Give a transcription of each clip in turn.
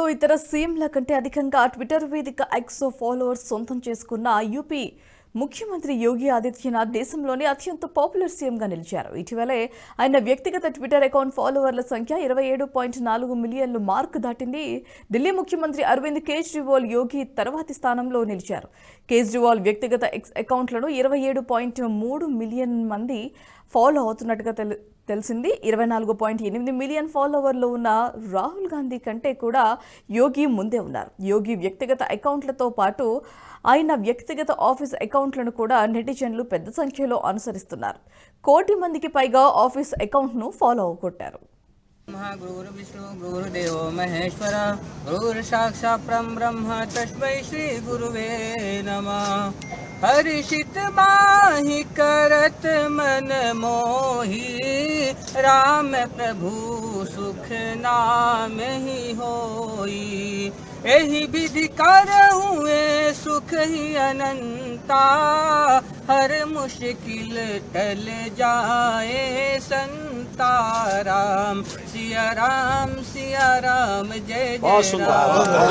దేశంలో ఇతర సీఎంల కంటే అధికంగా ట్విట్టర్ వేదిక ఎక్స్ ఫాలోవర్స్ సొంతం చేసుకున్న యూపీ ముఖ్యమంత్రి యోగి ఆదిత్యనాథ్ దేశంలోని అత్యంత పాపులర్ సీఎంగా నిలిచారు. ఇటీవలే ఆయన వ్యక్తిగత ట్విట్టర్ అకౌంట్ ఫాలోవర్ల సంఖ్య 27.4 మిలియన్లు మార్క్ దాటింది. ఢిల్లీ ముఖ్యమంత్రి అరవింద్ కేజ్రీవాల్ యోగి తర్వాతి స్థానంలో నిలిచారు. కేజ్రీవాల్ వ్యక్తిగత ఎక్స్ అకౌంట్లను 27.3 మిలియన్ మంది ఫాలో అవుతున్నట్టుగా తెలిసింది. 24.8 మిలియన్ ఫాలోవర్లు ఉన్న రాహుల్ గాంధీ కంటే కూడా యోగి ముందే ఉన్నారు. యోగి వ్యక్తిగత అకౌంట్లతో పాటు ఆయన వ్యక్తిగత ఆఫీస్ అకౌంట్లను కూడా నెటిజన్లు పెద్ద సంఖ్యలో అనుసరిస్తున్నారు. 1 కోటి మందికి పైగా ఆఫీస్ అకౌంట్ను ఫాలో కొట్టారు. गुरु विष्णु गुरुदेव महेश्वर गुरु साक्षात् ब्रह्म तस्मै श्री गुरुवे नमः। हर्षित माहि करत मन मोहि राम प्रभु सुख नाम ही होई। एहि विधि करहुए सुख ही अनंता हर मुश्किल टल जाए संता। राम सिया राम जय जय राम।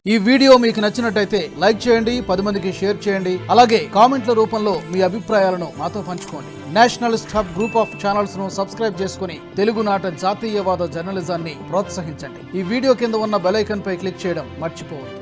ఈ వీడియో మీకు నచ్చినట్టయితే లైక్ చేయండి, 10 మందికి షేర్ చేయండి. అలాగే కామెంట్ల రూపంలో మీ అభిప్రాయాలను మాతో పంచుకోండి. Nationalist hub group of channels ను సబ్స్క్రైబ్ చేసుకుని తెలుగునాట జాతీయవాద జర్నలిజాన్ని ప్రోత్సహించండి. ఈ వీడియో కింద ఉన్న బెల్ ఐకాన్ పై క్లిక్ చేయడం మర్చిపోవద్దు.